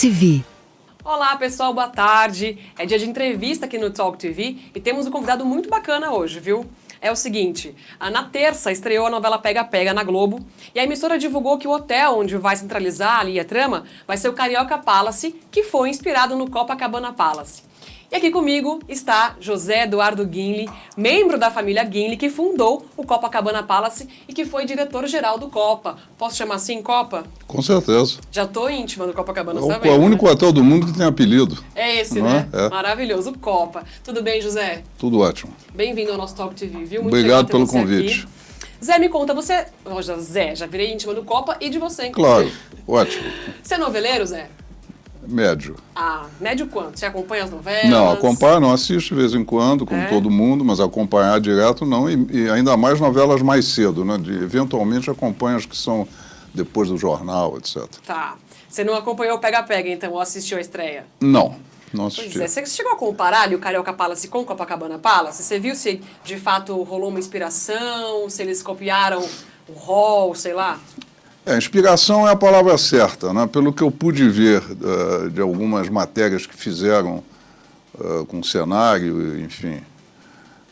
TV. Olá pessoal, boa tarde. É dia de entrevista aqui no Talk TV e temos um convidado muito bacana hoje, viu? É o seguinte, na terça estreou a novela Pega Pega na Globo e a emissora divulgou que o hotel onde vai centralizar ali a trama vai ser o Carioca Palace, que foi inspirado no Copacabana Palace. E aqui comigo está José Eduardo Guinle, membro da família Guinle, que fundou o Copacabana Palace e que foi diretor-geral do Copa. Posso chamar assim, Copa? Com certeza. Já tô íntima do Copacabana, É sabe? o único hotel do mundo que tem apelido. É esse, não né? É? Maravilhoso, o Copa. Tudo bem, José? Tudo ótimo. Bem-vindo ao nosso Talk TV, viu? Muito Obrigado legal ter pelo você convite. aqui. Zé, me conta, você... Zé, já virei íntima do Copa e de você, Claro, inclusive. ótimo. Você é noveleiro, Zé? Médio. Ah, médio quanto? Você acompanha as novelas? Não, acompanhar não, assisto de vez em quando, como É? todo mundo, mas acompanhar direto não, e ainda mais novelas mais cedo, né? Eventualmente acompanho as que são depois do jornal, etc. Tá. Você não acompanhou o Pega Pega, então, ou assistiu a estreia? Não Pois assisti. é, você chegou a comparar ali o Carioca Palace com o Copacabana Palace? Você viu se de fato rolou uma inspiração, se eles copiaram o hall, sei lá? Inspiração é a palavra certa, né? Pelo que eu pude ver de algumas matérias que fizeram com o cenário, enfim,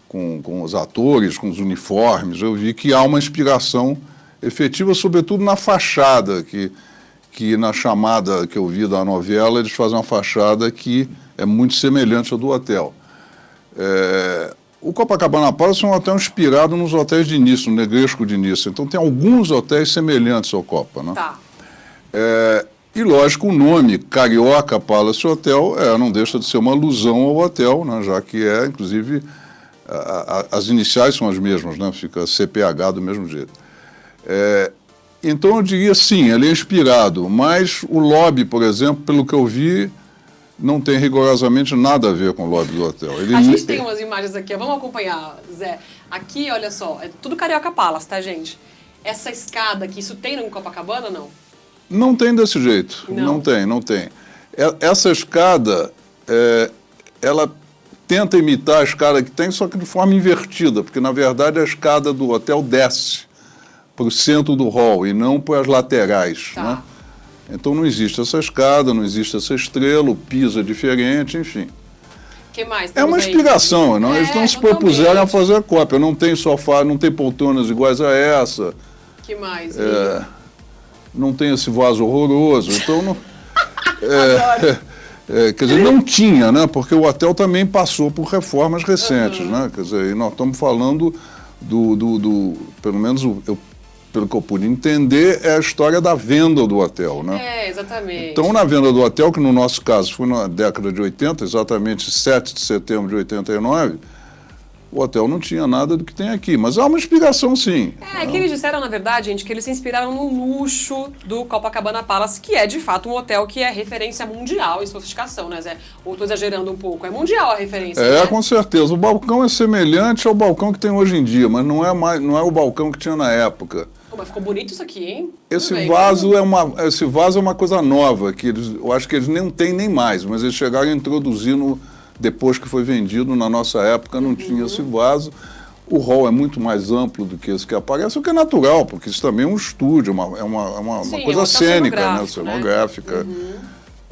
com os atores, com os uniformes, eu vi que há uma inspiração efetiva, sobretudo na fachada, que na chamada que eu vi da novela, eles fazem uma fachada que é muito semelhante à do hotel. O Copacabana Palace é um hotel inspirado nos hotéis de Nice, no Negresco de Nice. Então tem alguns hotéis semelhantes ao Copa, né? Tá. E lógico, o nome Carioca Palace Hotel não deixa de ser uma alusão ao hotel, né? Já que inclusive, as iniciais são as mesmas, né? Fica CPH do mesmo jeito. Então eu diria sim, ele é inspirado, mas o lobby, por exemplo, pelo que eu vi, não tem rigorosamente nada a ver com o lobby do hotel. A gente tem umas imagens aqui, ó. Vamos acompanhar, Zé. Aqui, olha só, é tudo Carioca Palace, tá, gente? Essa escada aqui, isso tem no Copacabana, não? Não tem desse jeito, Não. não tem. Essa escada, ela tenta imitar a escada que tem, só que de forma invertida, porque na verdade a escada do hotel desce para o centro do hall e não para as laterais, Tá. né? Então não existe essa escada, não existe essa estrela, o piso é diferente, enfim. O que mais? É uma temos aí? inspiração, não? Eles não se propuseram a fazer a cópia. Não tem sofá, não tem poltronas iguais a essa, O que mais? não tem esse vaso horroroso. Então, não, Adoro. quer dizer, não tinha, né? Porque o hotel também passou por reformas recentes, né? Quer dizer, e nós estamos falando pelo menos pelo que eu pude entender, é a história da venda do hotel, né? Exatamente. Então, na venda do hotel, que no nosso caso foi na década de 80, exatamente 7 de setembro de 89, o hotel não tinha nada do que tem aqui. Mas há uma inspiração, sim. Que eles disseram, na verdade, gente, que eles se inspiraram no luxo do Copacabana Palace, que é, de fato, um hotel que é referência mundial em sofisticação, né, Zé? Ou estou exagerando um pouco. É mundial a referência, né? Com certeza. O balcão é semelhante ao balcão que tem hoje em dia, mas não é o balcão que tinha na época. Pô, mas ficou bonito isso aqui, hein? Esse Tudo bem, vaso é uma coisa nova, que eu acho que eles nem têm nem mais, mas eles chegaram a introduzir depois que foi vendido, na nossa época não tinha esse vaso. O hall é muito mais amplo do que esse que aparece, o que é natural, porque isso também é um estúdio, é uma Sim, coisa é um hotel cênica, né? cenográfico, Cenográfica.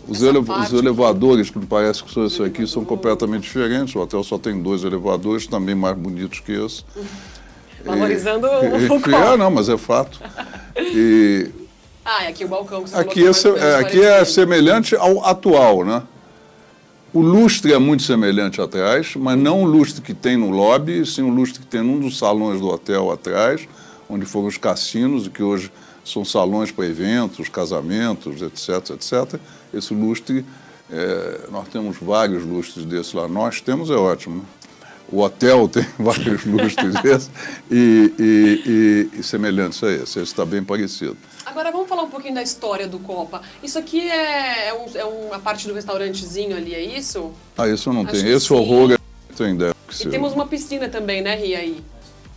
Os Essa parte elevadores, que me parece que são esse aqui, são completamente diferentes. O hotel só tem 2 elevadores, também mais bonitos que esse. Valorizando o Copa. Não, mas é fato. E aqui o balcão que você Aqui, colocou, mais ou menos aqui é parecido. semelhante ao atual, né? O lustre é muito semelhante atrás, mas não o lustre que tem no lobby, sim o lustre que tem num dos salões do hotel atrás, onde foram os cassinos, que hoje são salões para eventos, casamentos, etc, etc. Esse lustre, nós temos vários lustres desses lá. Nós temos, é ótimo, né? O hotel tem vários lustres desses e semelhantes a esse está bem parecido. Agora vamos falar um pouquinho da história do Copa. Isso aqui é uma parte do restaurantezinho ali, é isso? Isso eu não Acho tenho. que Esse sim. horror eu tenho ideia. E temos uma piscina também, né, Ria, aí?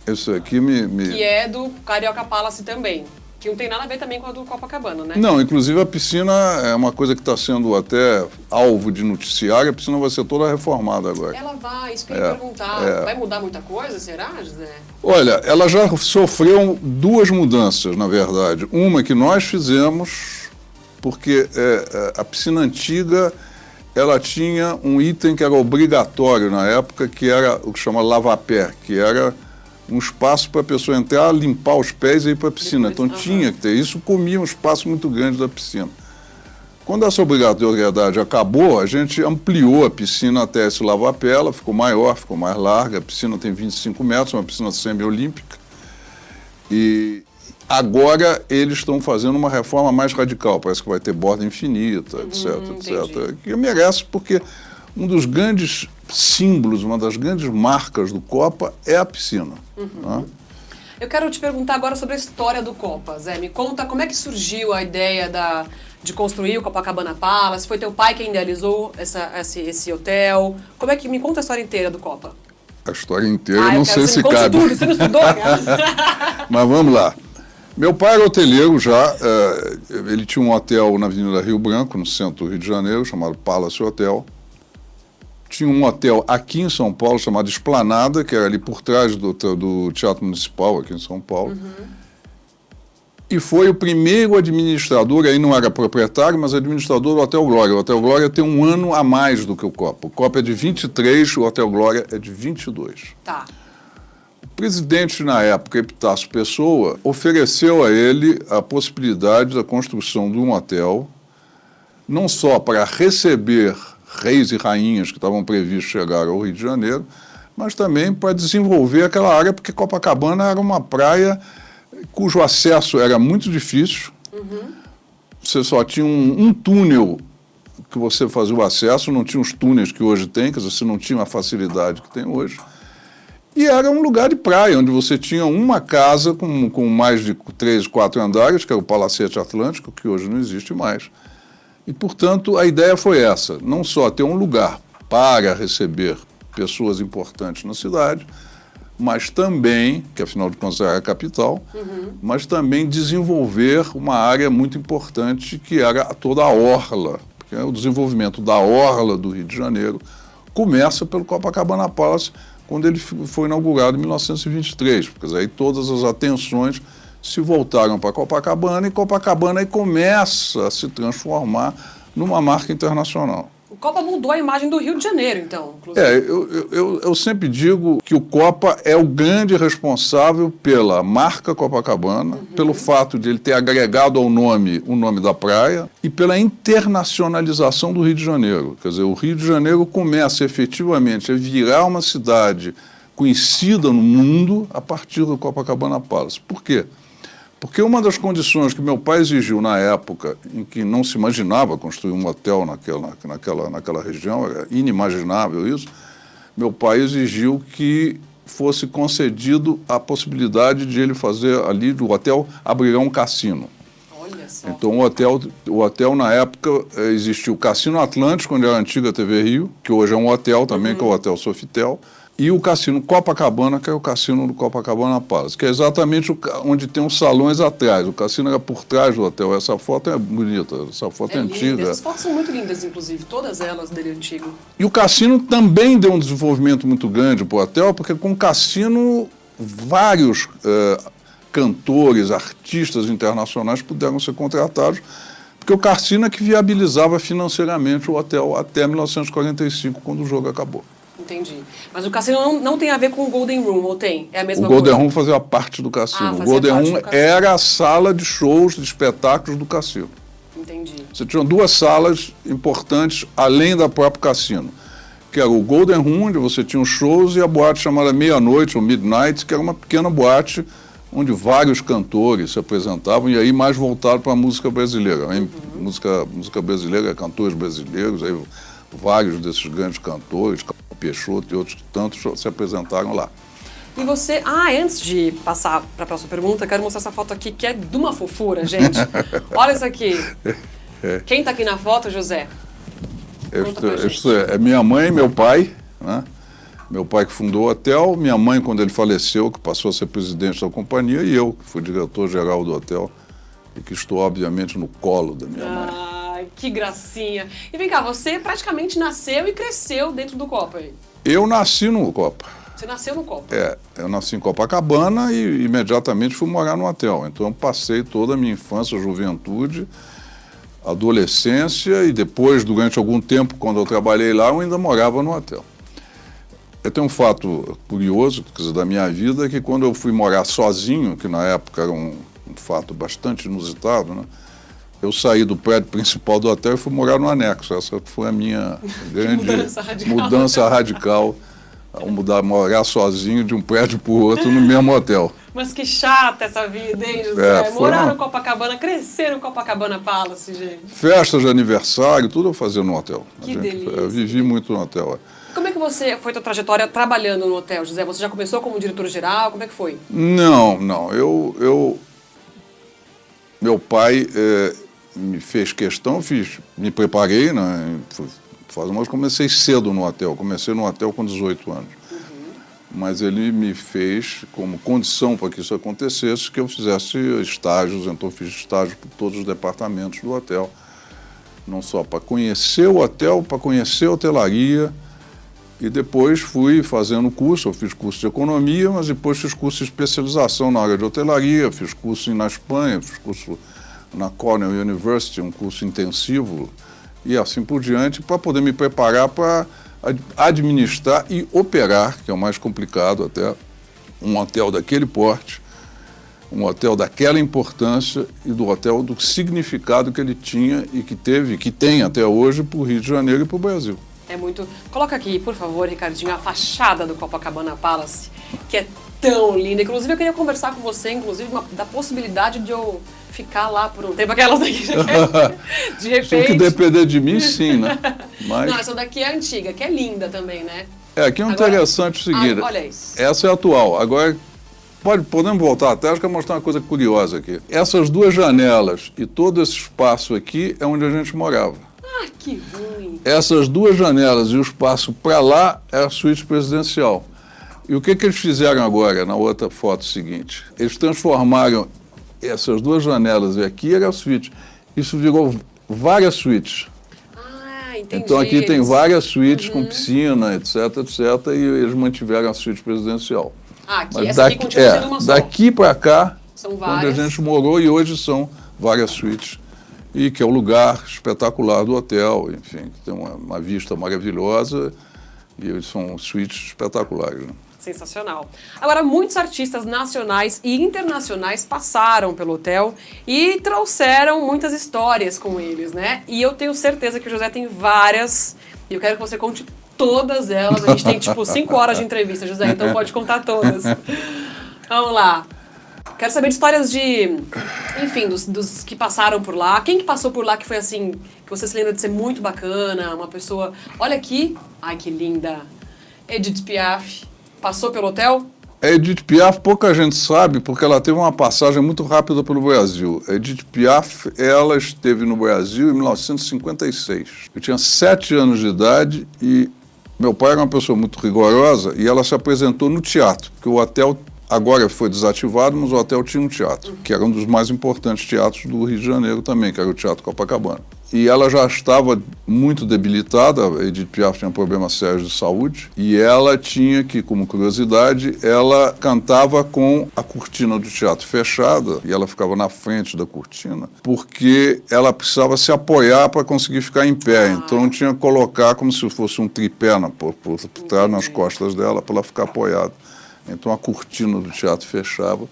Esse aqui Que é do Carioca Palace também. Que não tem nada a ver também com a do Copacabana, né? Não, inclusive a piscina é uma coisa que está sendo até alvo de noticiário, a piscina vai ser toda reformada agora. Ela vai, isso que eu ia perguntar. Vai mudar muita coisa, será, José? Olha, ela já sofreu 2 mudanças, na verdade. Uma que nós fizemos porque a piscina antiga ela tinha um item que era obrigatório na época, que era o que chama lava-pé, que era um espaço para a pessoa entrar, limpar os pés e ir para a piscina. Então tinha que ter isso, comia um espaço muito grande da piscina. Quando essa obrigatoriedade acabou, a gente ampliou a piscina até esse lava-pé, ela ficou maior, ficou mais larga, a piscina tem 25 metros, uma piscina semi-olímpica. E agora eles estão fazendo uma reforma mais radical, parece que vai ter borda infinita, etc, etc. Que merece, porque um dos grandes símbolos, uma das grandes marcas do Copa é a piscina. Né? Eu quero te perguntar agora sobre a história do Copa, Zé. Me conta como é que surgiu a ideia de construir o Copacabana Palace. Foi teu pai quem idealizou esse hotel? Como é que me conta a história inteira do Copa? A história inteira, não sei se cabe. Tudo, você não estudou? Mas vamos lá. Meu pai era hoteleiro já, ele tinha um hotel na Avenida Rio Branco, no centro do Rio de Janeiro, chamado Palace Hotel. Tinha um hotel aqui em São Paulo, chamado Esplanada, que era ali por trás do Teatro Municipal, aqui em São Paulo. E foi o primeiro administrador, aí não era proprietário, mas administrador do Hotel Glória. O Hotel Glória tem um ano a mais do que o Copa. O Copa é de 23, o Hotel Glória é de 22. Tá. O presidente, na época, Epitácio Pessoa, ofereceu a ele a possibilidade da construção de um hotel, não só para receber reis e rainhas que estavam previstos chegar ao Rio de Janeiro, mas também para desenvolver aquela área, porque Copacabana era uma praia cujo acesso era muito difícil. Você só tinha um túnel que você fazia o acesso, não tinha os túneis que hoje tem, quer dizer, você não tinha a facilidade que tem hoje. E era um lugar de praia, onde você tinha uma casa com mais de 3, 4 andares, que era o Palacete Atlântico, que hoje não existe mais. E, portanto, a ideia foi essa, não só ter um lugar para receber pessoas importantes na cidade, mas também, que afinal de contas era a capital, mas também desenvolver uma área muito importante que era toda a orla, porque o desenvolvimento da orla do Rio de Janeiro começa pelo Copacabana Palace, quando ele foi inaugurado em 1923, porque aí todas as atenções se voltaram para Copacabana, e Copacabana aí começa a se transformar numa marca internacional. O Copa mudou a imagem do Rio de Janeiro, então, inclusive. Eu sempre digo que o Copa é o grande responsável pela marca Copacabana, pelo fato de ele ter agregado ao nome o nome da praia e pela internacionalização do Rio de Janeiro. Quer dizer, o Rio de Janeiro começa efetivamente a virar uma cidade conhecida no mundo a partir do Copacabana Palace. Por quê? Porque uma das condições que meu pai exigiu na época, em que não se imaginava construir um hotel naquela região, era inimaginável isso, meu pai exigiu que fosse concedido a possibilidade de ele fazer ali do hotel abrigar um cassino. Olha só. Então o hotel na época existia o Cassino Atlântico, onde era a antiga TV Rio, que hoje é um hotel também, que é o Hotel Sofitel. E o cassino Copacabana, que é o cassino do Copacabana Palace, que é exatamente onde tem os salões atrás. O cassino era por trás do hotel. Essa foto é bonita, essa foto é antiga. Essas fotos são muito lindas, inclusive, todas elas dele antigo. E o cassino também deu um desenvolvimento muito grande para o hotel, porque com o cassino vários cantores, artistas internacionais puderam ser contratados, porque o cassino é que viabilizava financeiramente o hotel até 1945, quando o jogo acabou. Entendi. Mas o cassino não tem a ver com o Golden Room, ou tem? É a mesma coisa? O Golden Room fazia parte do cassino. O fazia Golden parte Room do cassino. era a sala de shows, de espetáculos do cassino. Entendi. Você tinha duas salas importantes, além da própria cassino, que era o Golden Room, onde você tinha os shows, e a boate chamada Meia-Noite, ou Midnight, que era uma pequena boate onde vários cantores se apresentavam, e aí mais voltado para a música brasileira. Música brasileira, cantores brasileiros, aí vários desses grandes cantores, Peixoto e outros tantos se apresentaram lá. E você... antes de passar para a próxima pergunta, quero mostrar essa foto aqui, que é de uma fofura, gente. Olha isso aqui. Quem está aqui na foto, José? Isso é minha mãe e meu pai, né? Meu pai que fundou o hotel, minha mãe quando ele faleceu, que passou a ser presidente da companhia, e eu, que fui diretor-geral do hotel, e que estou, obviamente, no colo da minha mãe. Ai, que gracinha. E vem cá, você praticamente nasceu e cresceu dentro do Copa aí. Eu nasci no Copa. Você nasceu no Copa? Eu nasci em Copacabana e imediatamente fui morar no hotel. Então eu passei toda a minha infância, juventude, adolescência e depois, durante algum tempo, quando eu trabalhei lá, eu ainda morava no hotel. Eu tenho um fato curioso, quer dizer, da minha vida, que quando eu fui morar sozinho, que na época era um fato bastante inusitado, né? Eu saí do prédio principal do hotel e fui morar no anexo. Essa foi a minha grande mudança radical, ao morar sozinho de um prédio para o outro no mesmo hotel. Mas que chata essa vida, hein, José? Morar no Copacabana, crescer no Copacabana Palace, gente. Festas de aniversário, tudo eu fazia no hotel. Que delícia. Eu vivi muito no hotel. Como é que foi tua trajetória trabalhando no hotel, José? Você já começou como diretor-geral? Como é que foi? Não. Meu pai me fez questão, me preparei, né? Mas comecei cedo no hotel. Comecei no hotel com 18 anos. Mas ele me fez como condição para que isso acontecesse, que eu fizesse estágios. Então, eu fiz estágio por todos os departamentos do hotel. Não só para conhecer o hotel, para conhecer a hotelaria. E depois fui fazendo curso. Eu fiz curso de economia, mas depois fiz curso de especialização na área de hotelaria. Fiz curso na Espanha, fiz curso na Cornell University, um curso intensivo. E assim por diante, para poder me preparar para administrar e operar, que é o mais complicado até, um hotel daquele porte, um hotel daquela importância e do hotel do significado que ele tinha e que teve, que tem até hoje para o Rio de Janeiro e para o Brasil. É muito... Coloca aqui, por favor, Ricardinho, a fachada do Copacabana Palace, que é tão linda. Inclusive, eu queria conversar com você, inclusive, da possibilidade de eu ficar lá por um tempo. Aquelas daqui, de repente... Se que depender de mim, sim, né? Mas... Não, essa daqui é antiga, que é linda também, né? Aqui é interessante o seguinte. Olha isso. Essa é a atual. Agora, podemos voltar atrás, que eu quero mostrar uma coisa curiosa aqui. Essas duas janelas e todo esse espaço aqui é onde a gente morava. Ah, que ruim. Essas duas janelas e o espaço para lá é a suíte presidencial. E o que eles fizeram agora, na outra foto seguinte? Eles transformaram essas duas janelas, e aqui era a suíte. Isso virou várias suítes. Ah, entendi. Então aqui tem várias suítes com piscina, etc, e eles mantiveram a suíte presidencial. Ah, aqui, mas essa aqui continua sendo uma só. Daqui para cá, são várias. Onde a gente morou, e hoje são várias suítes. E que é o lugar espetacular do hotel, enfim, que tem uma vista maravilhosa e são suítes espetaculares. Né? Sensacional. Agora, muitos artistas nacionais e internacionais passaram pelo hotel e trouxeram muitas histórias com eles, né? E eu tenho certeza que o José tem várias, e eu quero que você conte todas elas. A gente tem, 5 horas de entrevista, José, então pode contar todas. Vamos lá. Quero saber de histórias enfim, dos que passaram por lá. Quem que passou por lá que foi assim, que você se lembra de ser muito bacana, uma pessoa... Olha aqui, ai que linda, Edith Piaf, passou pelo hotel? A Edith Piaf pouca gente sabe, porque ela teve uma passagem muito rápida pelo Brasil. A Edith Piaf, ela esteve no Brasil em 1956. Eu tinha 7 anos de idade e meu pai era uma pessoa muito rigorosa e ela se apresentou no teatro, porque o hotel... Agora foi desativado, mas o hotel tinha um teatro, que era um dos mais importantes teatros do Rio de Janeiro também, que era o Teatro Copacabana. E ela já estava muito debilitada, a Edith Piaf tinha problemas sérios de saúde, e ela tinha que, como curiosidade, ela cantava com a cortina do teatro fechada, e ela ficava na frente da cortina, porque ela precisava se apoiar para conseguir ficar em pé, então tinha que colocar como se fosse um tripé por trás nas costas dela, para ela ficar apoiada. Então a cortina do teatro fechava.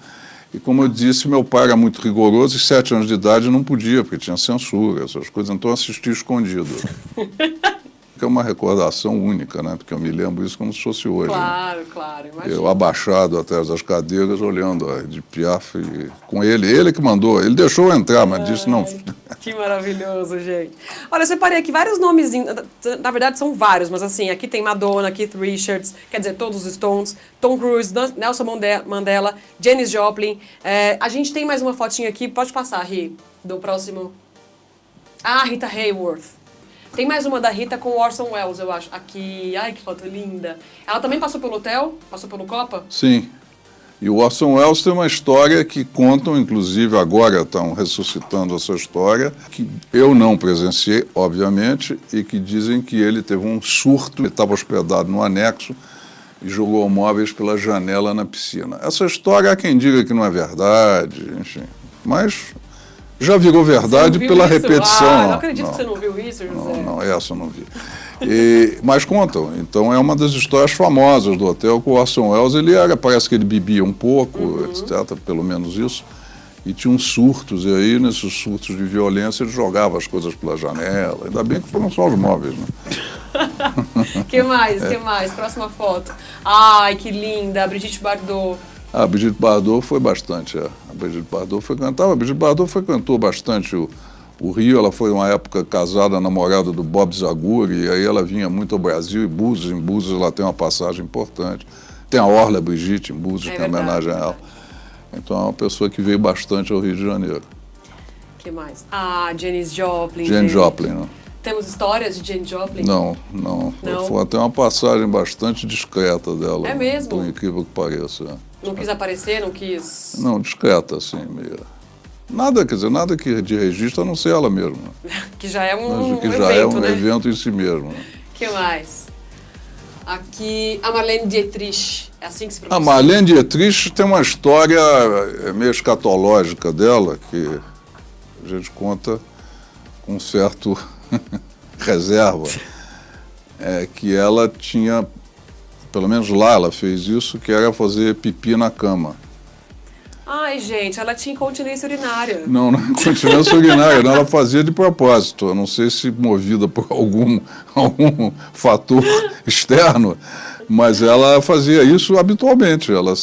E como eu disse, meu pai era muito rigoroso e 7 anos de idade não podia, porque tinha censura, essas coisas. Então eu assistia escondido. Que é uma recordação única, né? Porque eu me lembro isso como se fosse hoje. Claro, né? Claro, imagina. Eu abaixado atrás das cadeiras, olhando de Piaf com ele que mandou. Ele deixou eu entrar, mas disse não. Que maravilhoso, gente. Olha, eu separei aqui vários nomezinhos, na verdade são vários, mas assim, aqui tem Madonna, Keith Richards, quer dizer, todos os Stones, Tom Cruise, Nelson Mandela, Janis Joplin. A gente tem mais uma fotinha aqui, pode passar, Ri, do próximo. Ah, Rita Hayworth. Tem mais uma da Rita com Orson Welles, eu acho. Aqui, ai que foto linda. Ela também passou pelo hotel? Passou pelo Copa? Sim. E o Orson Welles tem uma história que contam, inclusive agora estão ressuscitando essa história, que eu não presenciei, obviamente, e que dizem que ele teve um surto, ele estava hospedado no anexo e jogou móveis pela janela na piscina. Essa história há quem diga que não é verdade, enfim. Mas Já virou verdade pela repetição. Ah, não acredito que você não viu isso, José. Não, essa eu não vi. Mas contam. Então é uma das histórias famosas do hotel com o Orson Welles. Parece que ele bebia um pouco, etc., pelo menos isso. E tinha uns surtos, e aí nesses surtos de violência ele jogava as coisas pela janela. Ainda bem que foram só os móveis, né? Que mais? Próxima foto. Ai, que linda, Brigitte Bardot. A Brigitte Bardot foi bastante, A Brigitte Bardot frequentou bastante o Rio. Ela foi uma época casada, namorada do Bob Zaguri, e aí ela vinha muito ao Brasil e Búzios. Em Búzios ela tem uma passagem importante. Tem a Orla Brigitte em Búzios, que é homenagem a ela. Então é uma pessoa que veio bastante ao Rio de Janeiro. Que mais? Ah, Janis Joplin. Janis Joplin, não. Temos histórias de Janis Joplin? Não. Foi até uma passagem bastante discreta dela. É mesmo? Por incrível que pareça. Não quis aparecer, não quis... Não, discreta, assim, meio... Nada que de registro, a não ser ela mesma. Que já é um que evento, já é um né? evento em si mesmo. Que mais? Aqui, a Marlene Dietrich, é assim que se pronuncia? A Marlene Dietrich tem uma história meio escatológica dela, que a gente conta com certo reserva, que ela tinha, pelo menos lá ela fez isso, que era fazer pipi na cama. Ai, gente, ela tinha incontinência urinária. Não é incontinência urinária, não, ela fazia de propósito. Eu não sei se movida por algum fator externo, mas ela fazia isso habitualmente. Ela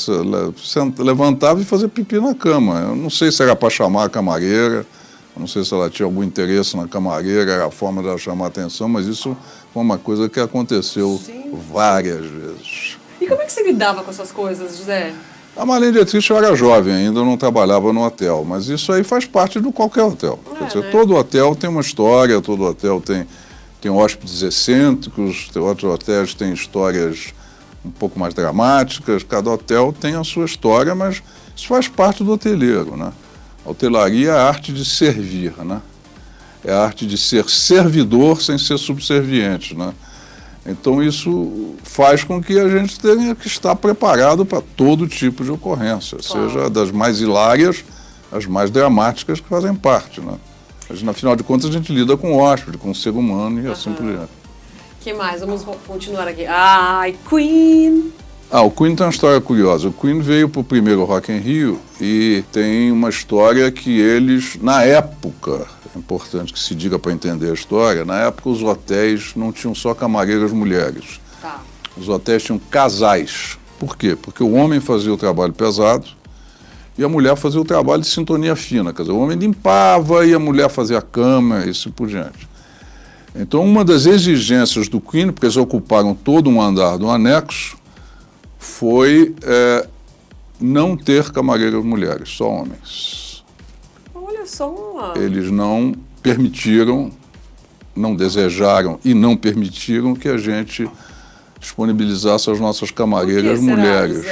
levantava e fazia pipi na cama. Eu não sei se era para chamar a camareira, eu não sei se ela tinha algum interesse na camareira, era a forma dela chamar a atenção, mas isso foi uma coisa que aconteceu várias vezes. E como é que você lidava com essas coisas, José? A Marlene Dietrich eu era jovem ainda, eu não trabalhava no hotel, mas isso aí faz parte de qualquer hotel. Quer dizer, né? Todo hotel tem uma história, todo hotel tem hóspedes excêntricos, outros hotéis têm histórias um pouco mais dramáticas, cada hotel tem a sua história, mas isso faz parte do hoteleiro, né? A hotelaria é a arte de servir, né? É a arte de ser servidor sem ser subserviente, né? Então isso faz com que a gente tenha que estar preparado para todo tipo de ocorrência, seja das mais hilárias, as mais dramáticas que fazem parte, né? Mas, afinal de contas, a gente lida com o hóspede, com o ser humano e assim por diante. O que mais? Vamos continuar aqui. Ai, Queen! O Queen tem uma história curiosa. O Queen veio para o primeiro Rock in Rio e tem uma história que eles, na época, é importante que se diga para entender a história, na época os hotéis não tinham só camareiras mulheres. Tá. Os hotéis tinham casais. Por quê? Porque o homem fazia o trabalho pesado e a mulher fazia o trabalho de sintonia fina. Quer dizer, o homem limpava e a mulher fazia a cama e assim por diante. Então, uma das exigências do Queen, porque eles ocuparam todo um andar do anexo, foi não ter camareiras mulheres, só homens. Olha só! Eles não permitiram, não desejaram e não permitiram que a gente disponibilizasse as nossas camareiras mulheres.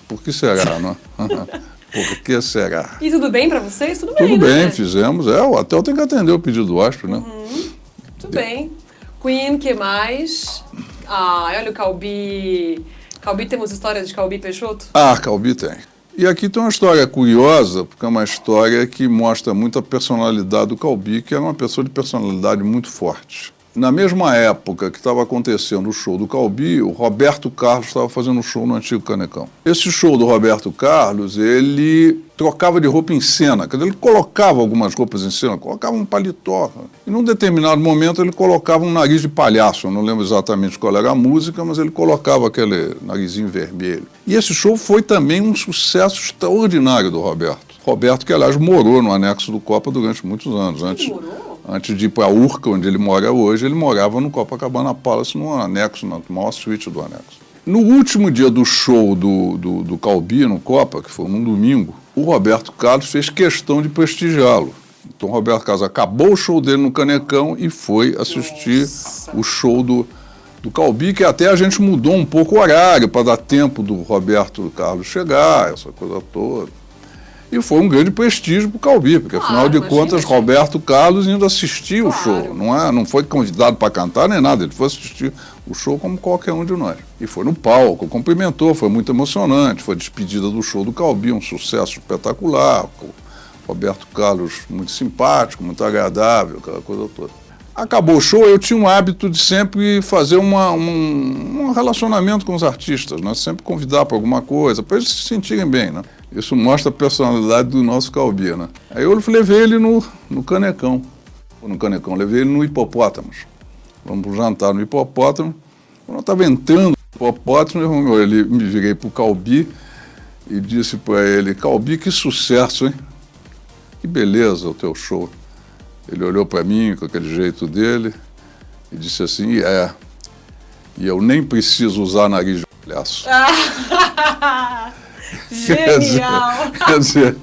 Por que será, não é? Por que será? E tudo bem para vocês? Tudo bem, Tudo bem, né? fizemos. O hotel tem que atender o pedido do hóspede, né? Tudo bem. Queen, que mais? Olha o Calbi. Calbi, temos histórias de Calbi Peixoto? Calbi tem. E aqui tem uma história curiosa, porque é uma história que mostra muito a personalidade do Calbi, que era uma pessoa de personalidade muito forte. Na mesma época que estava acontecendo o show do Calbi, o Roberto Carlos estava fazendo um show no Antigo Canecão. Esse show do Roberto Carlos, ele trocava de roupa em cena, quer dizer, ele colocava algumas roupas em cena, colocava um paletó. E num determinado momento ele colocava um nariz de palhaço, eu não lembro exatamente qual era a música, mas ele colocava aquele narizinho vermelho. E esse show foi também um sucesso extraordinário do Roberto. Roberto, que aliás morou no anexo do Copa durante muitos anos. Antes de ir para a Urca, onde ele mora hoje, ele morava no Copacabana Palace, no anexo, na maior suíte do anexo. No último dia do show do Calbi, no Copa, que foi num domingo, o Roberto Carlos fez questão de prestigiá-lo. Então o Roberto Carlos acabou o show dele no Canecão e foi assistir o show do Calbi, que até a gente mudou um pouco o horário para dar tempo do Roberto Carlos chegar, essa coisa toda. E foi um grande prestígio para o Calbi, porque afinal de contas, Roberto Carlos ainda assistiu o show. Não foi convidado para cantar nem nada, ele foi assistir o show como qualquer um de nós. E foi no palco, cumprimentou, foi muito emocionante, foi despedida do show do Calbi, um sucesso espetacular. Roberto Carlos muito simpático, muito agradável, aquela coisa toda. Acabou o show, eu tinha um hábito de sempre fazer um relacionamento com os artistas, né? Sempre convidar para alguma coisa, para eles se sentirem bem, né? Isso mostra a personalidade do nosso Calbi, né? Aí eu levei ele no Canecão. Levei ele no Hipopótamos. Vamos para o jantar no Hipopótamo. Quando eu estava entrando no Hipopótamo, eu me virei para o Calbi e disse para ele: Calbi, que sucesso, hein? Que beleza o teu show. Ele olhou para mim com aquele jeito dele e disse assim: e eu nem preciso usar nariz de palhaço. Genial! Quer dizer,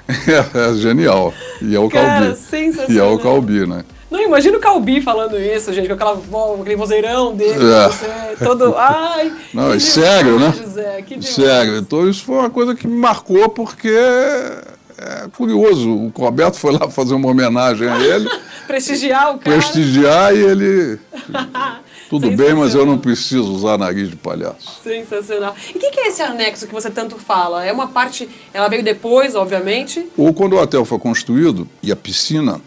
é genial. E é o Calbi. Sensacional. E é o Calbi, né? Não, imagina o Calbi falando isso, gente, com aquele vozeirão dele, você todo... Ai, não, é sério, né? José, que demais. Sério. Então isso foi uma coisa que me marcou, porque é curioso. O Roberto foi lá fazer uma homenagem a ele. Prestigiar o cara. Prestigiar, e ele... Tudo bem, mas eu não preciso usar nariz de palhaço. Sensacional. E o que é esse anexo que você tanto fala? É uma parte... Ela veio depois, obviamente? Ou quando o hotel foi construído, e a piscina,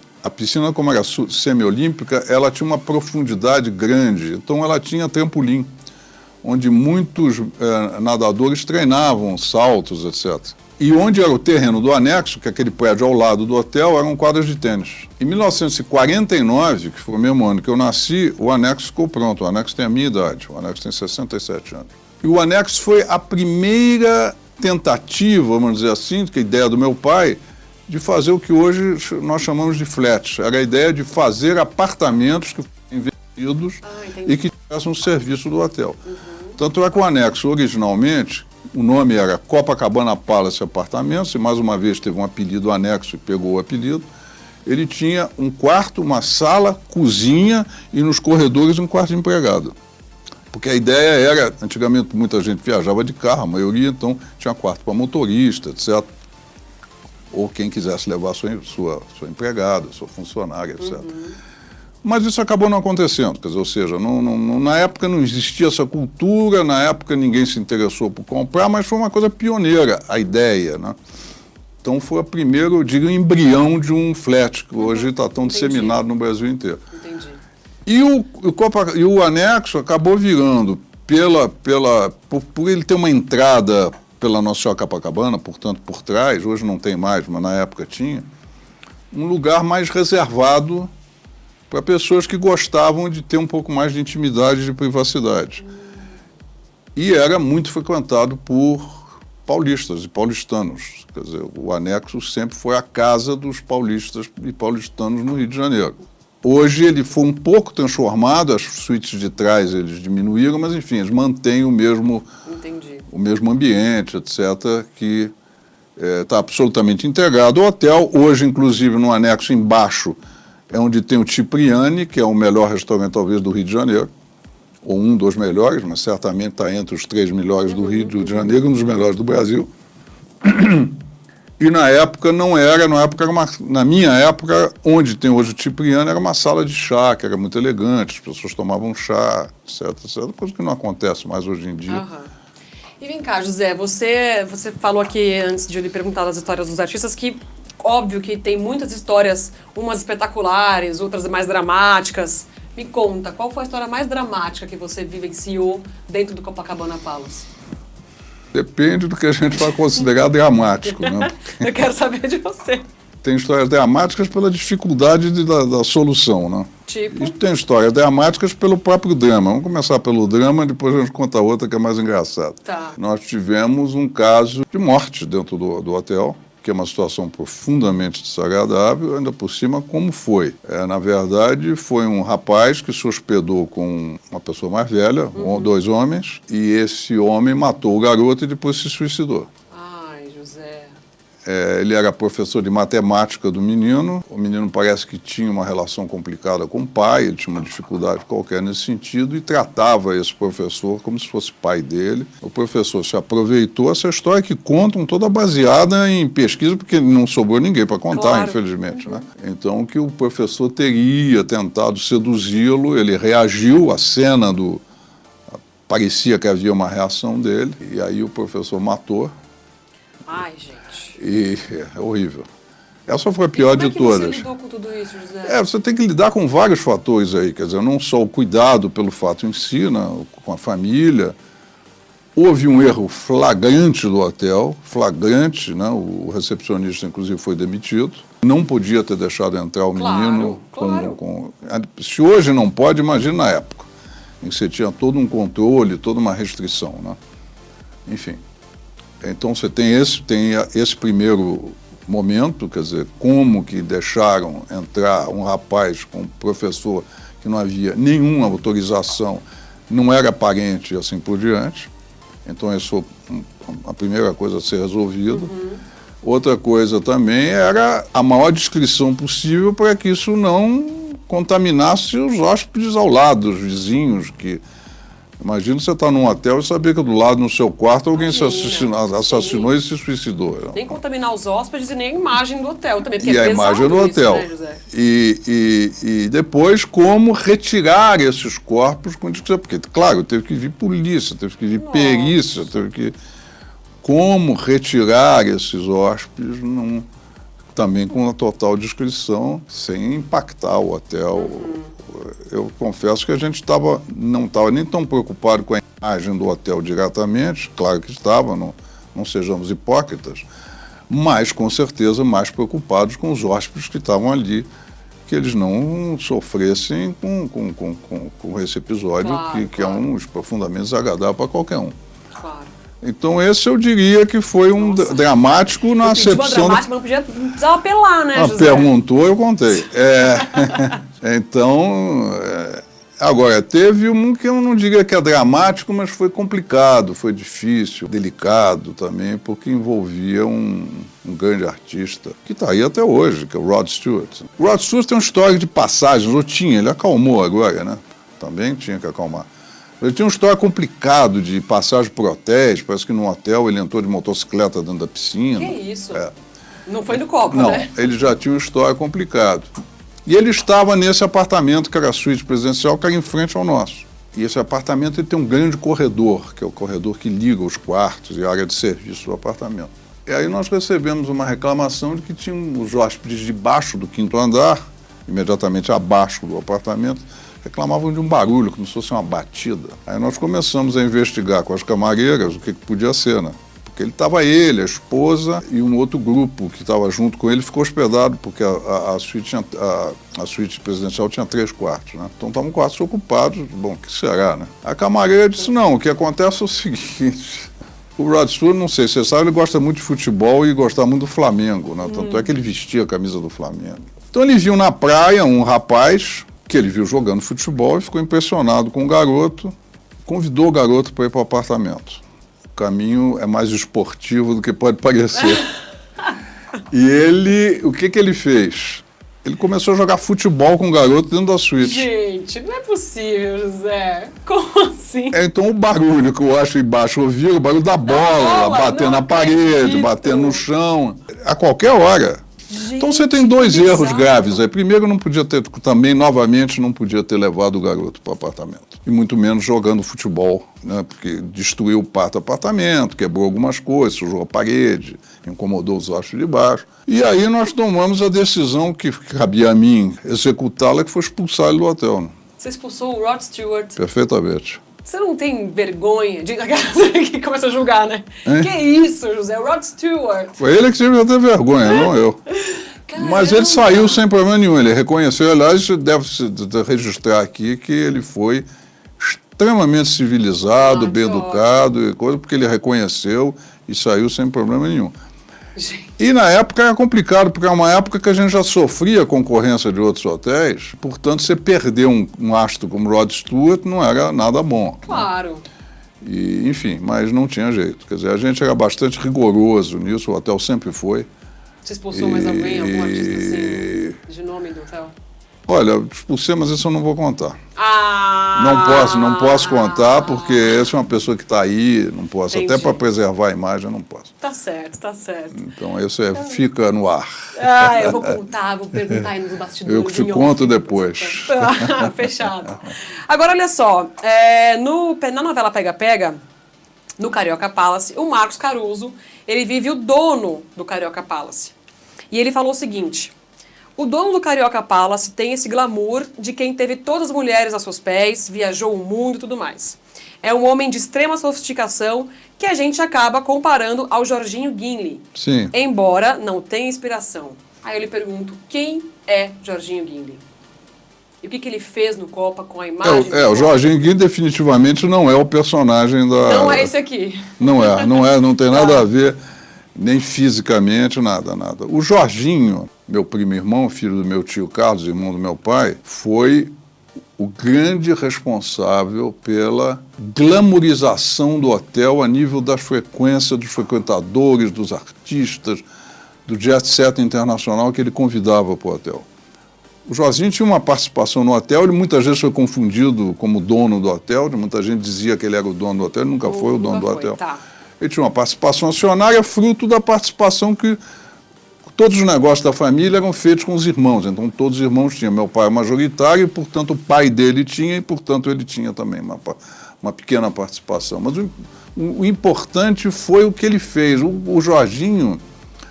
como era semiolímpica, ela tinha uma profundidade grande. Então ela tinha trampolim, onde muitos nadadores treinavam saltos, etc. E onde era o terreno do anexo, que é aquele prédio ao lado do hotel, eram quadras de tênis. Em 1949, que foi o mesmo ano que eu nasci, o anexo ficou pronto. O anexo tem a minha idade, o anexo tem 67 anos. E o anexo foi a primeira tentativa, vamos dizer assim, que a ideia do meu pai, de fazer o que hoje nós chamamos de flats. Era a ideia de fazer apartamentos que fossem vendidos e que tivessem um serviço do hotel. Tanto é que o anexo, originalmente, o nome era Copacabana Palace Apartamentos, e mais uma vez teve um apelido anexo e pegou o apelido. Ele tinha um quarto, uma sala, cozinha e nos corredores um quarto de empregado. Porque a ideia era, antigamente muita gente viajava de carro, a maioria então tinha quarto para motorista, etc. Ou quem quisesse levar sua empregada, sua funcionária, etc. Mas isso acabou não acontecendo, quer dizer, ou seja, na época não existia essa cultura, na época ninguém se interessou por comprar, mas foi uma coisa pioneira, a ideia, né? Então foi o primeiro, eu digo, embrião de um flat, que hoje está tão disseminado no Brasil inteiro. Entendi. E o anexo acabou virando, por ele ter uma entrada pela Nossa Senhora Copacabana, portanto por trás, hoje não tem mais, mas na época tinha, um lugar mais reservado para pessoas que gostavam de ter um pouco mais de intimidade e de privacidade. E era muito frequentado por paulistas e paulistanos. Quer dizer, o anexo sempre foi a casa dos paulistas e paulistanos no Rio de Janeiro. Hoje ele foi um pouco transformado, as suítes de trás eles diminuíram, mas enfim, eles mantêm o mesmo ambiente, etc., que está absolutamente integrado. O hotel, hoje, inclusive, no anexo embaixo, é onde tem o Cipriani, que é o melhor restaurante, talvez, do Rio de Janeiro, ou um dos melhores, mas certamente está entre os 3 melhores do Rio de Janeiro e um dos melhores do Brasil. E na época não era, na minha época, onde tem hoje o Cipriani, era uma sala de chá, que era muito elegante, as pessoas tomavam chá, etc, etc, coisa que não acontece mais hoje em dia. E vem cá, José, você falou aqui, antes de eu lhe perguntar das histórias dos artistas, que óbvio que tem muitas histórias, umas espetaculares, outras mais dramáticas. Me conta, qual foi a história mais dramática que você vivenciou dentro do Copacabana Palace? Depende do que a gente vai considerar dramático, né? Eu quero saber de você. Tem histórias dramáticas pela dificuldade da solução, né? Tipo? E tem histórias dramáticas pelo próprio drama. Vamos começar pelo drama, depois a gente conta outra que é mais engraçada. Tá. Nós tivemos um caso de morte dentro do hotel, que é uma situação profundamente desagradável, ainda por cima, como foi? Na verdade, foi um rapaz que se hospedou com uma pessoa mais velha, 2 homens, e esse homem matou o garoto e depois se suicidou. Ai, José. Ele era professor de matemática do menino, o menino parece que tinha uma relação complicada com o pai, ele tinha uma dificuldade qualquer nesse sentido e tratava esse professor como se fosse pai dele. O professor se aproveitou, essa história que contam toda baseada em pesquisa, porque não sobrou ninguém para contar, claro, infelizmente, né? Então que o professor teria tentado seduzi-lo, ele reagiu à cena parecia que havia uma reação dele, e aí o professor matou. Ai, gente. E é horrível. Essa foi a pior de todas. Como é que você lidou com tudo isso, José? Você tem que lidar com vários fatores aí, quer dizer, não só o cuidado pelo fato em si, né, com a família. Houve um erro flagrante do hotel, flagrante, né, o recepcionista inclusive foi demitido. Não podia ter deixado entrar o menino. Claro. Se hoje não pode, imagina na época, em que você tinha todo um controle, toda uma restrição, né? Enfim, então você tem esse primeiro momento, quer dizer, como que deixaram entrar um rapaz com um professor que não havia nenhuma autorização, não era parente e assim por diante. Então, isso foi a primeira coisa a ser resolvida. Outra coisa também era a maior discrição possível para que isso não contaminasse os hóspedes ao lado, os vizinhos, que... Imagina você estar num hotel e saber que do lado, no seu quarto, alguém se assassinou e se suicidou. Nem contaminar os hóspedes e nem a imagem do hotel também, porque e a imagem do hotel. Isso, né, José? E depois, como retirar esses corpos com discrição. Porque, claro, teve que vir polícia, teve que vir perícia, teve que... Como retirar esses hóspedes também com a total discrição, sem impactar o hotel. Eu confesso que a gente não estava nem tão preocupado com a imagem do hotel diretamente, claro que estava, não sejamos hipócritas, mas com certeza mais preocupados com os hóspedes que estavam ali, que eles não sofressem com esse episódio, claro, que é profundamente desagradável para qualquer um. Claro. Então esse eu diria que foi dramático na acepção... Dramático, mas não precisava apelar, né, José? Perguntou, eu contei. Então, agora, teve um que eu não diria que é dramático, mas foi complicado, foi difícil, delicado também, porque envolvia um grande artista, que está aí até hoje, que é o Rod Stewart. O Rod Stewart tem uma história de passagens, ele acalmou agora, né? Também tinha que acalmar. Ele tinha uma história complicada de passagem por hotéis, parece que num hotel ele entrou de motocicleta dentro da piscina. Que isso? Não foi no copo, não, né? Ele já tinha uma história complicada. E ele estava nesse apartamento, que era a suíte presidencial, que era em frente ao nosso. E esse apartamento ele tem um grande corredor, que é o corredor que liga os quartos e a área de serviço do apartamento. E aí nós recebemos uma reclamação de que tinham os hóspedes debaixo do 5º andar, imediatamente abaixo do apartamento, reclamavam de um barulho, como se fosse uma batida. Aí nós começamos a investigar com as camareiras o que podia ser, né? Porque a esposa e um outro grupo que estava junto com ele ficou hospedado, porque a suíte presidencial tinha 3 quartos, né? Então estavam quartos ocupados, bom, o que será, né? A camareira disse, não, o que acontece é o seguinte, o Rod Stewart, não sei se você sabe, ele gosta muito de futebol e gostava muito do Flamengo, né? Tanto é que ele vestia a camisa do Flamengo. Então ele viu na praia um rapaz que ele viu jogando futebol e ficou impressionado com o garoto, convidou o garoto para ir para o apartamento. O caminho é mais esportivo do que pode parecer. E o que ele fez? Ele começou a jogar futebol com o garoto dentro da suíte. Gente, não é possível, José. Como assim? Então o barulho que eu acho embaixo, ouvia o barulho da bola, batendo na parede, batendo no chão, a qualquer hora. Gente, então você tem 2 erros graves aí. Primeiro, novamente, não podia ter levado o garoto para o apartamento. E muito menos jogando futebol, né? Porque destruiu parte do apartamento, quebrou algumas coisas, sujou a parede, incomodou os hóspedes de baixo. E aí nós tomamos a decisão que cabia a mim executá-la, que foi expulsar ele do hotel. Né? Você expulsou o Rod Stewart? Perfeitamente. Você não tem vergonha de que começa a julgar, né? Hein? Que isso, José? O Rod Stewart. Foi ele que tinha que ter vergonha, não eu. Caramba. Mas ele saiu sem problema nenhum. Ele reconheceu, aliás, deve-se registrar aqui que ele foi extremamente civilizado, bem educado, porque ele reconheceu e saiu sem problema nenhum. Gente. E na época era complicado, porque é uma época que a gente já sofria a concorrência de outros hotéis, portanto, você perder um astro como Rod Stewart não era nada bom. Claro. Né? E, enfim, mas não tinha jeito. Quer dizer, a gente era bastante rigoroso nisso, o hotel sempre foi. Você expulsou mais alguém, algum artista assim, de nome do hotel? Olha, expulsei, mas isso eu não vou contar. Não posso contar, porque essa é uma pessoa que está aí, não posso. Entendi. Até para preservar a imagem, eu não posso. Tá certo, tá certo. Então, isso fica no ar. Eu vou contar, vou perguntar aí nos bastidores. Eu te conto depois. Fechado. Agora, olha só, na novela Pega Pega, no Carioca Palace, o Marcos Caruso, ele vive o dono do Carioca Palace. E ele falou o seguinte: o dono do Carioca Palace tem esse glamour de quem teve todas as mulheres aos seus pés, viajou o mundo e tudo mais. É um homem de extrema sofisticação que a gente acaba comparando ao Jorginho Guinle. Sim. Embora não tenha inspiração. Aí eu lhe pergunto, quem é Jorginho Guinle? E o que ele fez no Copa com a imagem? O Jorginho Guinle definitivamente não é o personagem da... Não é esse aqui. Não tem nada a ver, nem fisicamente, nada. O Jorginho, meu primo irmão, filho do meu tio Carlos, irmão do meu pai, foi o grande responsável pela glamourização do hotel a nível da frequência dos frequentadores, dos artistas, do jet set internacional que ele convidava para o hotel. O Jorginho tinha uma participação no hotel, ele muitas vezes foi confundido como dono do hotel, muita gente dizia que ele era o dono do hotel, ele nunca foi o dono do hotel. Tá. Ele tinha uma participação acionária fruto da participação que todos os negócios da família eram feitos com os irmãos, então todos os irmãos tinham. Meu pai é majoritário e, portanto, o pai dele tinha e, portanto, ele tinha também uma pequena participação. Mas o importante foi o que ele fez. O Jorginho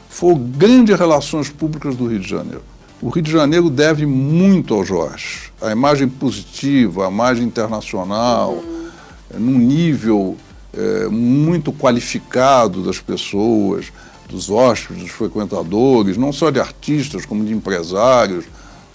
foi o grande relações públicas do Rio de Janeiro. O Rio de Janeiro deve muito ao Jorge. A imagem positiva, a imagem internacional, num nível muito qualificado das pessoas, dos hóspedes, dos frequentadores, não só de artistas, como de empresários,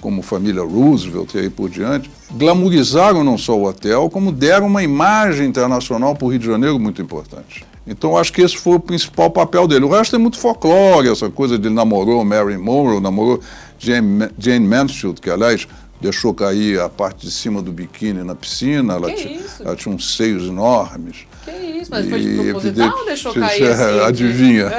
como família Roosevelt e aí por diante, glamourizaram não só o hotel, como deram uma imagem internacional para o Rio de Janeiro muito importante. Então, acho que esse foi o principal papel dele. O resto é muito folclore, essa coisa de ele namorou Marilyn Monroe, namorou Jane Mansfield, que, aliás, deixou cair a parte de cima do biquíni na piscina. Ela tinha uns seios enormes. Que isso? Mas foi de proposital ou deixou cair assim? Adivinha.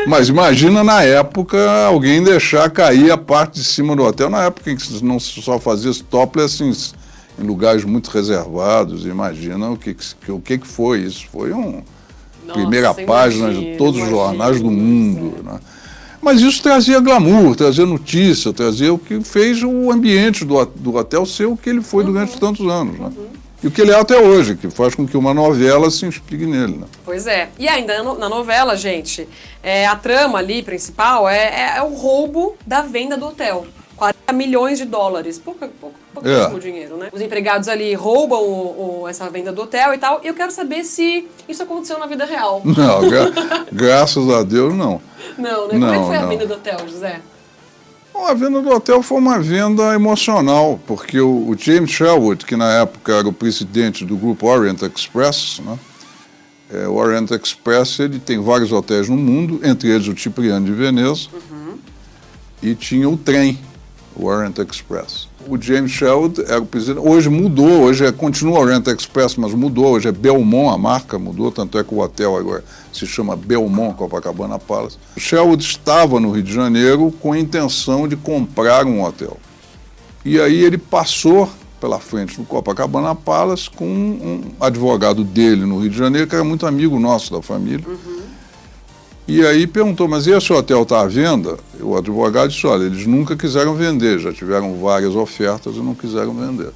Mas imagina na época alguém deixar cair a parte de cima do hotel, na época em que não só fazia topless assim, em lugares muito reservados. Imagina o que foi isso. Foi primeira página de todos os jornais do mundo. Né? Mas isso trazia glamour, trazia notícia, trazia o que fez o ambiente do hotel ser o que ele foi durante tantos anos. Né? E o que ele é até hoje, que faz com que uma novela se inspire nele. Né? Pois é. E ainda na novela, gente, a trama ali principal é o roubo da venda do hotel. 40 milhões de dólares. Pouquíssimo dinheiro, né? Os empregados ali roubam essa venda do hotel e tal. E eu quero saber se isso aconteceu na vida real. Não, graças a Deus, não. Não, né? Como é que foi a venda do hotel, José? Bom, a venda do hotel foi uma venda emocional, porque o James Sherwood, que na época era o presidente do grupo Orient Express, né? O Orient Express ele tem vários hotéis no mundo, entre eles o Cipriani de Veneza, e tinha o trem, o Orient Express. O James Sherwood era o presidente, hoje mudou, hoje continua Orient Express, mas mudou, hoje é Belmont, a marca mudou, tanto é que o hotel agora se chama Belmont Copacabana Palace. O Sherwood estava no Rio de Janeiro com a intenção de comprar um hotel. E aí ele passou pela frente do Copacabana Palace com um advogado dele no Rio de Janeiro, que era muito amigo nosso da família. E aí perguntou, mas esse hotel está à venda? O advogado disse, olha, eles nunca quiseram vender, já tiveram várias ofertas e não quiseram vender.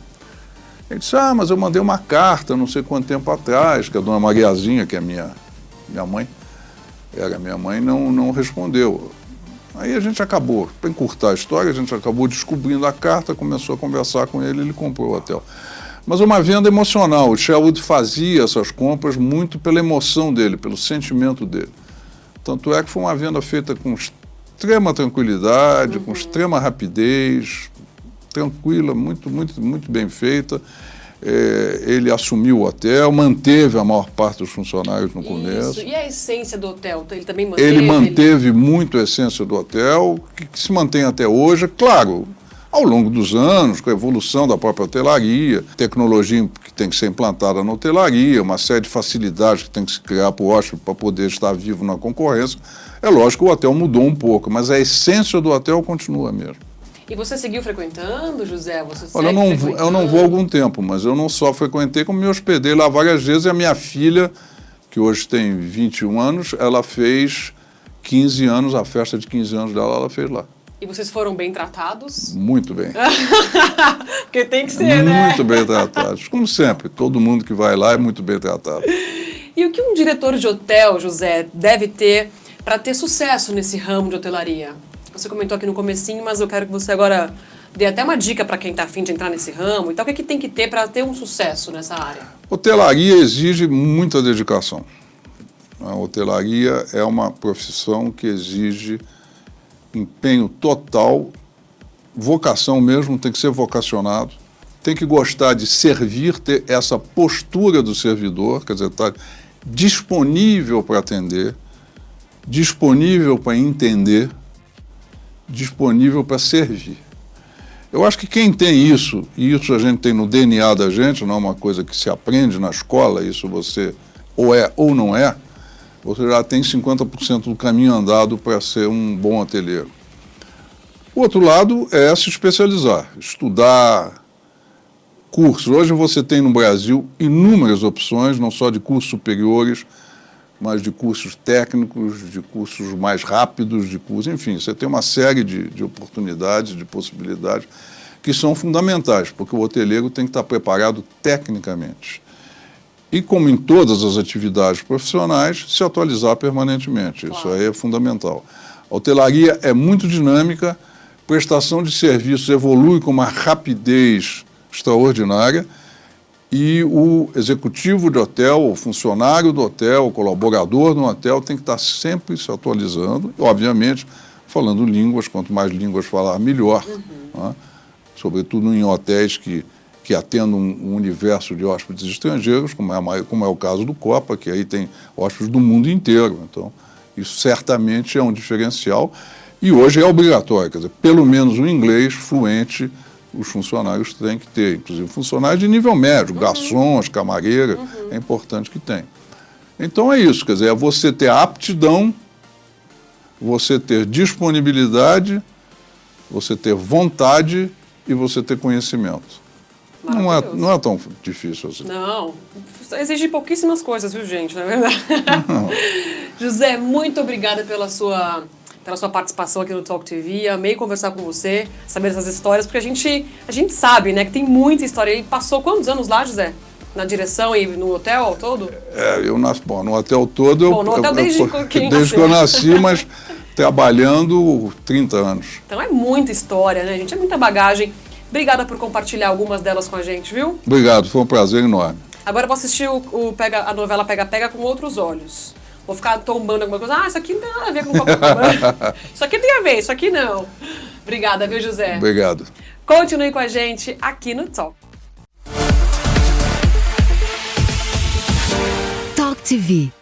Ele disse, mas eu mandei uma carta não sei quanto tempo atrás, que a dona Mariazinha, que é minha mãe, era minha mãe, não respondeu. Aí a gente acabou, para encurtar a história, a gente acabou descobrindo a carta, começou a conversar com ele, ele comprou o hotel. Mas uma venda emocional, o Sherwood fazia essas compras muito pela emoção dele, pelo sentimento dele. Tanto é que foi uma venda feita com extrema tranquilidade, com extrema rapidez, tranquila, muito, muito, muito bem feita. Ele assumiu o hotel, manteve a maior parte dos funcionários no começo. E a essência do hotel? Ele também manteve? Ele manteve muito a essência do hotel, que se mantém até hoje. Claro, ao longo dos anos, com a evolução da própria hotelaria, tecnologia que tem que ser implantada na hotelaria, uma série de facilidades que tem que se criar para o hóspede para poder estar vivo na concorrência. É lógico que o hotel mudou um pouco, mas a essência do hotel continua mesmo. E você seguiu frequentando, José? Olha, eu não vou há algum tempo, mas eu não só frequentei, como me hospedei lá várias vezes. E a minha filha, que hoje tem 21 anos, ela fez 15 anos, a festa de 15 anos dela, ela fez lá. E vocês foram bem tratados? Muito bem. Porque tem que ser, né? Muito bem tratados. Como sempre, todo mundo que vai lá é muito bem tratado. E o que um diretor de hotel, José, deve ter para ter sucesso nesse ramo de hotelaria? Você comentou aqui no comecinho, mas eu quero que você agora dê até uma dica para quem está afim de entrar nesse ramo e tal. O que é que tem que ter para ter um sucesso nessa área? Hotelaria exige muita dedicação. A hotelaria é uma profissão que exige empenho total, vocação mesmo, tem que ser vocacionado, tem que gostar de servir, ter essa postura do servidor, quer dizer, estar disponível para atender, disponível para entender, disponível para servir. Eu acho que quem tem isso, e isso a gente tem no DNA da gente, não é uma coisa que se aprende na escola, isso você ou é ou não é, você já tem 50% do caminho andado para ser um bom hoteleiro. O outro lado é se especializar, estudar cursos. Hoje você tem no Brasil inúmeras opções, não só de cursos superiores, mas de cursos técnicos, de cursos mais rápidos, de cursos, enfim, você tem uma série de oportunidades, de possibilidades que são fundamentais, porque o hoteleiro tem que estar preparado tecnicamente. E, como em todas as atividades profissionais, se atualizar permanentemente. Claro. Isso aí é fundamental. A hotelaria é muito dinâmica, prestação de serviços evolui com uma rapidez extraordinária, e o executivo de hotel, o funcionário do hotel, o colaborador do hotel tem que estar sempre se atualizando, e, obviamente, falando línguas, quanto mais línguas falar, melhor. Né? Sobretudo em hotéis que atendem um universo de hóspedes estrangeiros, como é o caso do Copa, que aí tem hóspedes do mundo inteiro. Então, isso certamente é um diferencial, e hoje é obrigatório, quer dizer, pelo menos o inglês fluente os funcionários têm que ter, inclusive funcionários de nível médio, garçons, camareiras, é importante que tenham. Então é isso, quer dizer, é você ter aptidão, você ter disponibilidade, você ter vontade e você ter conhecimento. Não é tão difícil assim. Não, exige pouquíssimas coisas, viu, gente, não é verdade? José, muito obrigada pela sua participação aqui no Talk TV. Amei conversar com você, saber essas histórias, porque a gente sabe, né, que tem muita história. E passou quantos anos lá, José? Na direção e no hotel todo? No hotel todo... Bom, no hotel desde que eu nasci, mas trabalhando 30 anos. Então é muita história, né, gente? É muita bagagem. Obrigada por compartilhar algumas delas com a gente, viu? Obrigado, foi um prazer enorme. Agora eu vou assistir a novela Pega Pega com outros olhos. Vou ficar tombando alguma coisa. Ah, isso aqui não tem nada a ver com Copacabana. Isso aqui tem a ver, isso aqui não. Obrigada, viu, José? Obrigado. Continue com a gente aqui no Talk. Talk TV.